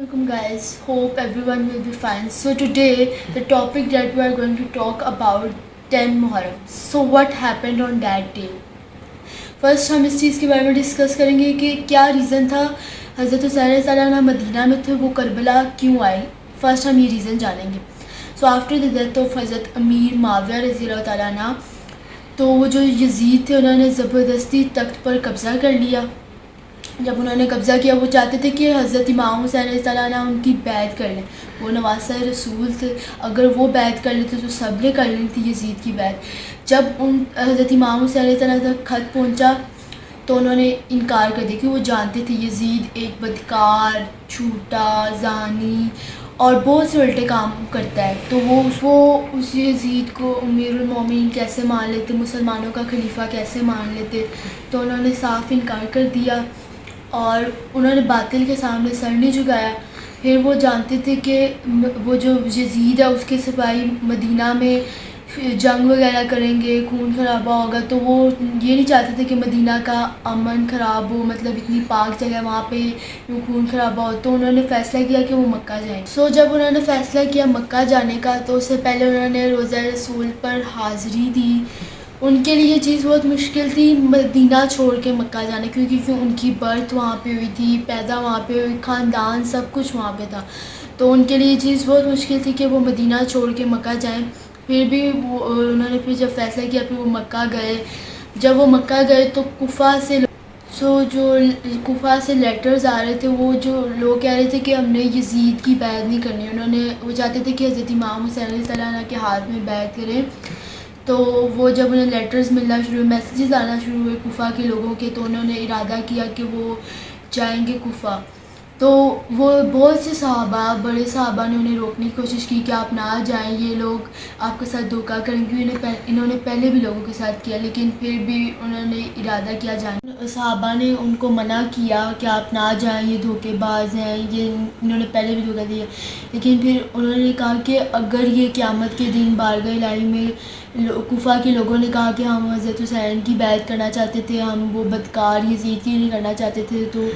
Welcome guys, hope everyone will be fine. So today the topic that we are going to talk about 10 Muharram. So what happened on that day? First हम इस चीज़ के बारे में discuss करेंगे कि क्या reason था हज़रत हुसैन सल्लल्लाहु मदीना में थे, वो करबला क्यों आए. फर्स्ट हम ये रीज़न जानेंगे. So after the death of हज़रत अमीर माविया रज़ी अल्लाह तआला अन्हु, तो वो जो यजीद थे उन्होंने ज़बरदस्ती तख्त पर कब्ज़ा कर लिया. जब उन्होंने कब्ज़ा किया वो चाहते थे कि हज़रत इमाम हुसैन रज़ियल्लाहु अन्हु उनकी बैत कर लें. वो नवासा रसूल थे, अगर वो बैत कर लेते तो सब ने कर ली थी यजीद की बैत. जब उन हज़रत इमाम हुसैन रज़ियल्लाहु अन्हु तक ख़त पहुंचा तो उन्होंने इनकार कर दिया कि वो जानते थे यजीद एक बदकार, झूठा, ज़ानी और बहुत से उल्टे काम करता है. तो वो उस यजीद को अमीरुल मोमिनीन कैसे मान लेते, मुसलमानों का खलीफा कैसे मान लेते. तो उन्होंने साफ़ इनकार कर दिया और उन्होंने बातिल के सामने सर नहीं झुकाया. फिर वो जानते थे कि वो जो यजीद है उसके सिपाही मदीना में जंग वगैरह करेंगे, खून खराबा होगा, तो वो ये नहीं चाहते थे कि मदीना का अमन ख़राब हो, मतलब इतनी पाक जगह वहाँ पे यूँ खून खराबा हो. तो उन्होंने फ़ैसला किया कि वो मक्का जाएँ. सो जब उन्होंने फ़ैसला किया मक्का जाने का तो उससे पहले उन्होंने रोज़ा रसूल पर हाज़िरी दी. उनके लिए ये चीज़ बहुत मुश्किल थी मदीना छोड़ के मक्का जाना, क्योंकि उनकी बर्थ वहाँ पे हुई थी, पैदा वहाँ पे हुई, ख़ानदान सब कुछ वहाँ पे था. तो उनके लिए ये चीज़ बहुत मुश्किल थी कि वो मदीना छोड़ के मक्का जाएं. फिर भी उन्होंने फिर जब फ़ैसला किया फिर वो मक्का गए. जब वो मक्का गए तो कुफा से लेटर्स आ रहे थे. वो जो लोग कह रहे थे कि हमने यजीद की बैत नहीं करनी. वो चाहते थे कि हज़रत इमाम हुसैन रज़ियल्लाहु अन्हु के हाथ में बैत करें. तो वो जब उन्हें लेटर्स मिलना शुरू हुए, मैसेजेस आना शुरू हुए कुफा के लोगों के, तो उन्होंने इरादा किया कि वो जाएंगे कुफा. तो वो बहुत से बड़े सहाबा ने उन्हें रोकने की कोशिश की कि आप ना जाएं, ये लोग आपके साथ धोखा करेंगे. इन्होंने पहले भी लोगों के साथ किया, लेकिन फिर भी उन्होंने इरादा किया जाने. सहाबा ने उनको मना किया कि आप ना जाएं, ये धोखेबाज हैं, इन्होंने पहले भी धोखा दिया. लेकिन फिर उन्होंने कहा कि अगर ये क़यामत के दिन बारगाह इलाही में कुफा के लोगों ने कहा कि हम हज़रत हुसैन की बैत करना चाहते थे, हम वो बदकार यजीद की नहीं करना चाहते थे, तो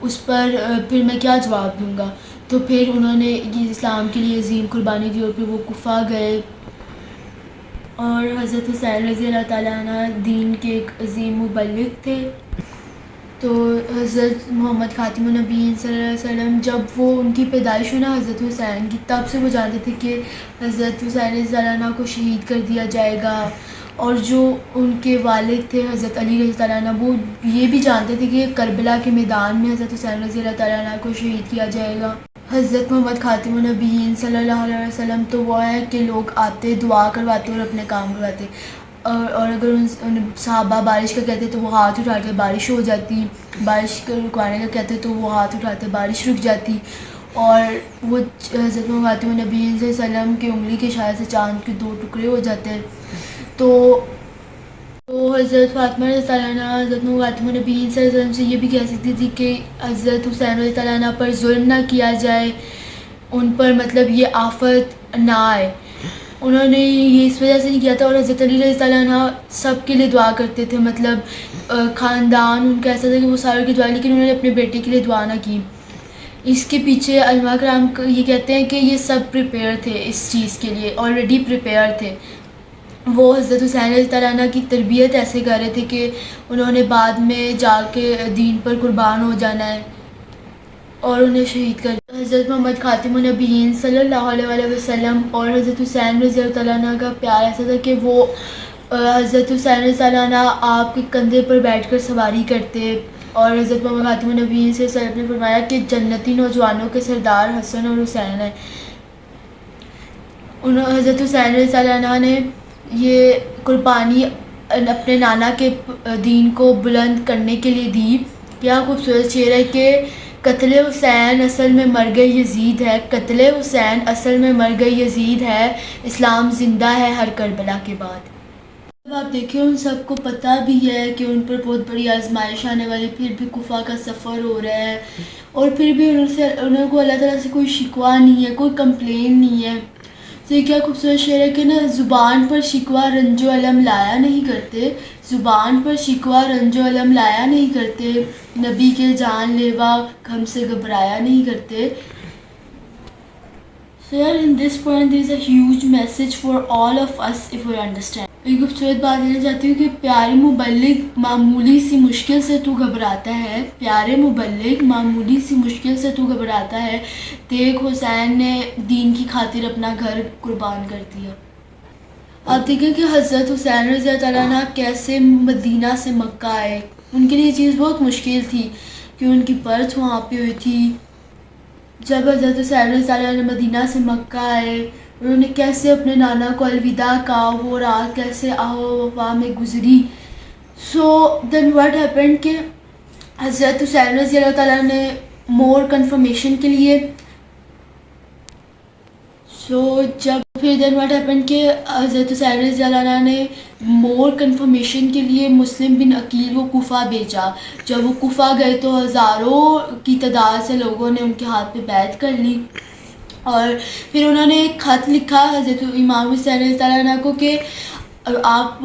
उस पर फिर मैं क्या जवाब दूंगा. तो फिर उन्होंने ये इस्लाम के लिए अजीम कुर्बानी दी और फिर वो कुफा गए. और हज़रत हुसैन रज़ी अल्लाह तआला अन्हु दीन के एक अजीम मुबल्लिग़ थे. तो हज़रत मोहम्मद ख़ातिमुन नबीय्यीन सल्लल्लाहु अलैहि वसल्लम जब वो उनकी पैदाइश हुई ना हज़रत हुसैन की, तब से वो जानते थे कि हज़रत हुसैन रज़ियल्लाहु अन्हु को शहीद कर दिया जाएगा. और जो उनके वालिद थे हज़रत अली रज़ियल्लाहु अन्हु, वो ये भी जानते थे कि करबला के मैदान में हज़रत हुसैन रज़ियल्लाहु अन्हु को शहीद किया जाएगा. हज़रत मोहम्मद ख़ातिमुन नबीय्यीन सल्लल्लाहु अलैहि वसल्लम तो वो है कि लोग आते दुआ करवाते और अपने काम करवाते. और अगर उन सहाबा बारिश का कहते तो वो हाथ उठाते, बारिश हो जाती. बारिश को रुकवाने का कहते तो वो हाथ उठाते, बारिश रुक जाती. और वो हज़रत मोहम्मद ख़ातिमुन नबीय्यीन सल्लल्लाहु अलैहि वसल्लम की उंगली के इशारे से चाँद के 2 टुकड़े हो जाते हैं. तो हज़रत फ़ातिमा रज़ियल्लाहु अन्हा हज़रत ख़ातिमुन नबीय्यीन सल्लल्लाहु अलैहि वसल्लम से ये भी कह सकती थी कि हज़रत हुसैन रज़ियल्लाहु अन्हु पर जुल्म ना किया जाए, उन पर मतलब ये आफत ना आए. उन्होंने ये इस वजह से नहीं किया था. और हज़रत अली रज़ियल्लाहु अन्हु सब के लिए दुआ करते थे, मतलब ख़ानदान उनका ऐसा था कि वो सारों की दुआ, लेकिन उन्होंने अपने बेटे के लिए दुआ ना की. इसके पीछे उलमा कराम ये कहते हैं कि ये सब प्रिपेयर थे, इस चीज़ के लिए ऑलरेडी प्रिपेयर थे. वो हज़रत हुसैन रज़ियल्लाहु अन्हु की तरबियत ऐसे कर रहे थे कि उन्होंने बाद में जाके दीन पर कुर्बान हो जाना है और उन्हें शहीद कर. हज़रत मोहम्मद ख़ातिमुन नबीय्यीन सल्लल्लाहु अलैहि वसल्लम और हज़रत हुसैन रज़ियल्लाहु अन्हु का प्यार ऐसा था कि वो हज़रत हुसैन रज़ियल्लाहु अन्हु आपके कंधे पर बैठकर सवारी करते. और हज़रत मोहम्मद ख़ातिमुन नबीय्यीन से सल्लल्लाहु ने फरमाया कि जन्नती नौजवानों के सरदार हसन और हुसैन हैं. हज़रत हुसैन रज़ियल्लाहु अन्हु ने ये कुर्बानी अपने नाना के दीन को बुलंद करने के लिए दी. क्या खूबसूरत शेर है कि कत्ले हुसैन असल में मर गए यजीद है, कत्ले हुसैन असल में मर गए यजीद है, इस्लाम ज़िंदा है हर करबला के बाद. अब आप देखें उन सबको पता भी है कि उन पर बहुत बड़ी आजमाइश आने वाली, फिर भी कुफा का सफ़र हो रहा है और फिर भी उनको अल्लाह ताला से कोई शिकवा नहीं है, कोई कंप्लेन नहीं है. تو یہ کیا خوبصورت شعر ہے کہ نا، زبان پر شکوہ رنج و الم لایا نہیں کرتے، زبان پر شکوہ رنج و الم لایا نہیں کرتے، نبی کے جان لیوا غم سے گھبرایا نہیں کرتے. So yeah, in this point there is a huge message for all of us if we understand. ایک خوبصورت بات دینا چاہتی ہوں کہ پیارے مبلغ معمولی سی مشکل سے تو گھبراتا ہے، پیارے مبلغ معمولی سی مشکل سے تو گھبراتا ہے، دیکھ حسین نے دین کی خاطر اپنا گھر قربان کر دیا. آپ دیکھیں کہ حضرت حسین رضی اللہ تعالیٰ عنہ کیسے مدینہ سے مکہ آئے. ان کے لیے یہ چیز بہت مشکل تھی کہ ان کی برتھ وہاں پہ ہوئی تھی. جب حضرت حسین رضی اللہ عنہ مدینہ سے مکہ آئے، انہوں نے کیسے اپنے نانا کو الوداع کہا، وہ رات کیسے آہ و وفا میں گزری. سو دین واٹ ہیپنڈ کہ حضرت حسین رضی اللہ تعالیٰ نے مور کنفرمیشن کے لیے دین واٹ ہیپنڈ کہ حضرت حسین رضی اللہ عنہ نے مور کنفرمیشن کے لیے مسلم بن عقیل کو کوفہ بھیجا. جب وہ کوفہ گئے تو ہزاروں کی تعداد سے لوگوں نے ان کے ہاتھ پہ بیعت کر لی، اور پھر انہوں نے ایک خط لکھا حضرت امام حسین رضی اللہ عنہ کو کہ آپ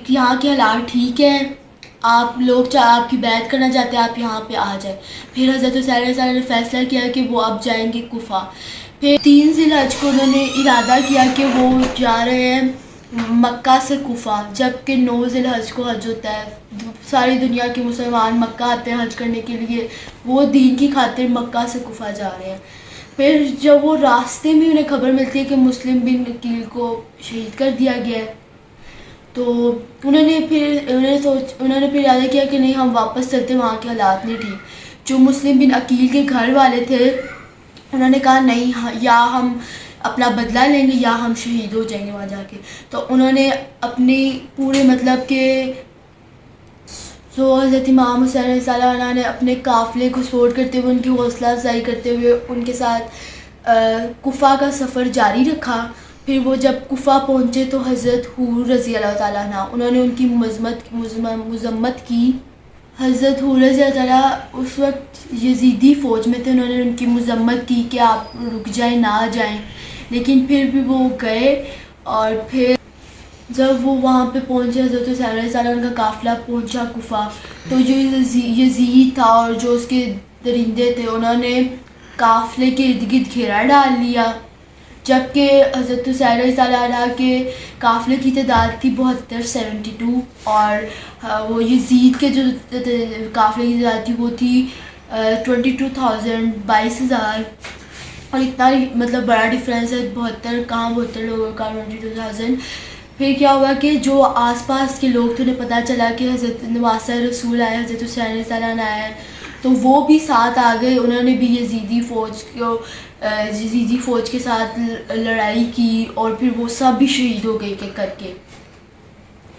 یہاں کے حالات ٹھیک ہیں، آپ لوگ آپ کی بیعت کرنا چاہتے ہیں، آپ یہاں پہ آ جائیں. پھر حضرت حسین رضی اللہ عنہ نے فیصلہ کیا کہ وہ اب جائیں گے کوفہ. پھر 3 ذی الحج کو انہوں نے ارادہ کیا کہ وہ جا رہے ہیں مکہ سے کوفہ، جبکہ 9 ذی الحج کو حج ہوتا ہے. ساری دنیا کے مسلمان مکہ آتے ہیں حج کرنے کے لیے، وہ دین کی خاطر مکہ سے کوفہ جا رہے ہیں. پھر جب وہ راستے میں انہیں خبر ملتی ہے کہ مسلم بن عقیل کو شہید کر دیا گیا ہے، تو انہوں نے پھر ارادہ کیا کہ نہیں، ہم واپس چلتے، وہاں کے حالات نہیں ٹھیک. جو مسلم بن عقیل کے گھر والے تھے انہوں نے کہا نہیں، یا ہم اپنا بدلہ لیں گے یا ہم شہید ہو جائیں گے وہاں جا کے. تو انہوں نے اپنی پورے مطلب کہ حضرت امام حسین رضی اللہ عنہ نے اپنے قافلے کو سپورٹ کرتے ہوئے، ان کی حوصلہ افزائی کرتے ہوئے ان کے ساتھ کوفہ کا سفر جاری رکھا. پھر وہ جب کوفہ پہنچے تو حضرت حور رضی اللہ تعالیٰ عنہ، انہوں نے ان کی مذمت کی. حضرت حور رضی اللہ تعالیٰ اس وقت یزیدی فوج میں تھے، انہوں نے ان کی مذمت کی کہ آپ رک جائیں، نہ جائیں، لیکن پھر بھی وہ گئے. اور پھر جب وہ وہاں پہ پہنچے، حضرت حسین رضی اللہ عنہ کا قافلہ پہنچا کوفہ، تو جو یزید تھا اور جو اس کے درندے تھے انہوں نے قافلے کے ارد گرد گھیرا ڈال لیا، جبکہ حضرت حسین رضی اللہ عنہ کے قافلے کی تعداد تھی 72 اور وہ یزید کے جو قافلے کی تعداد تھی وہ تھی 22,000 22,000. اور اتنا مطلب بڑا ڈفرینس ہے، 72 لوگوں کا 22,000. پھر کیا ہوا کہ جو آس پاس کے لوگ تھے انہیں پتہ چلا کہ حضرت نواسہ رسول آئے، حضرت حسین رضی اللہ عنہ آئے، تو وہ بھی ساتھ آ گئے. انہوں نے بھی یزیدی فوج کے ساتھ لڑائی کی، اور پھر وہ سب بھی شہید ہو گئے کہ کر کے.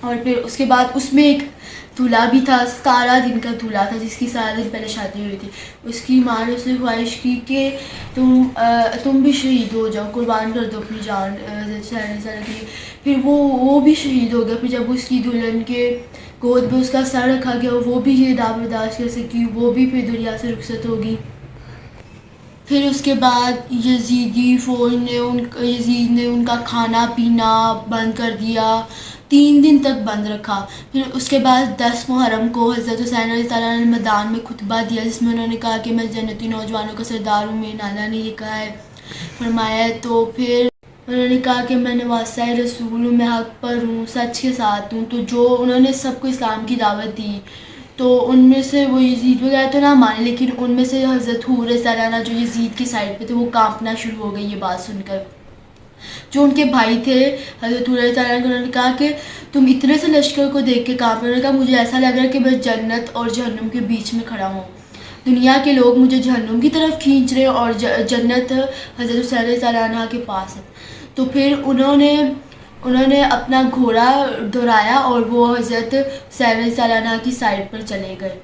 اور پھر اس کے بعد اس میں ایک دولہا بھی تھا، 17 دن کا دولہا تھا جس کی 17 دن پہلے شادی ہوئی تھی. اس کی ماں نے اس نے خواہش کی کہ تم بھی شہید ہو جاؤ، قربان کر دو اپنی جان حضرت حسین کے لیے. پھر وہ بھی شہید ہو گیا. پھر جب اس کی دلہن کے گود میں اس کا سر رکھا گیا، وہ بھی یہ عذاب برداشت کر سکی، وہ بھی پھر دنیا سے رخصت ہوگی. پھر اس کے بعد یزیدی فوج نے یزید نے ان کا کھانا پینا بند کر دیا، 3 دن تک بند رکھا. پھر اس کے بعد 10 محرم کو حضرت حسین رضی اللہ عنہ نے میدان میں خطبہ دیا، جس میں انہوں نے کہا کہ میں جنتی نوجوانوں کا سردار ہوں، میرے نانا نے یہ کہا ہے، فرمایا ہے. تو پھر انہوں نے کہا کہ میں نواسہ رسول ہوں، میں حق پر ہوں، سچ کے ساتھ ہوں. تو جو انہوں نے سب کو اسلام کی دعوت دی، تو ان میں سے وہ یزید وغیرہ تو نہ مانے، لیکن ان میں سے حضرت حور رضی اللہ عنہ جو یزید کی سائڈ پہ تھے وہ کانپنا شروع ہو گئی یہ بات سن کر. جو ان کے بھائی تھے حضرت حور رضی اللہ عنہ، انہوں نے کہا کہ تم اتنے سے لشکر کو دیکھ کے کانپ رہے. انہوں نے کہا مجھے ایسا لگ رہا ہے کہ میں جنت اور جہنم کے بیچ میں کھڑا ہوں، دنیا کے لوگ مجھے جہنم کی طرف کھینچ رہے اور جنت حضرت حسین رضی اللہ عنہ کے پاس ہے. تو پھر انہوں نے اپنا گھوڑا دوڑایا اور وہ حضرت حسین رضی اللہ عنہ کی سائڈ پر چلے گئے.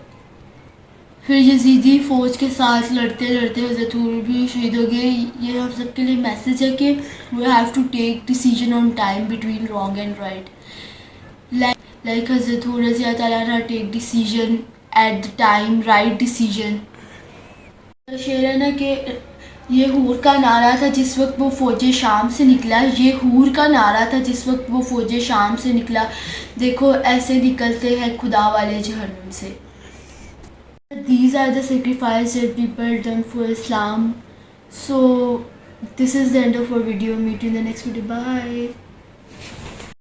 پھر یزیدی فوج کے ساتھ لڑتے لڑتے حضرت حور بھی شہید ہو گئے. یہ ہم سب کے لیے میسیج ہے کہ we have to take decision on time between wrong and right. Like حضرت حور رضی اللہ عنہ take decision at the time, right decision. شعر ہے نا کہ یہ حور کا نعرہ تھا جس وقت وہ فوج شام سے نکلا. یہ حور کا نعرہ تھا جس وقت وہ فوج شام سے نکلا. دیکھو ایسے نکلتے ہیں خدا والے جہنم سے. These are the sacrifices that people done for Islam. So this is the end of our video. Meet you in the next video. Bye.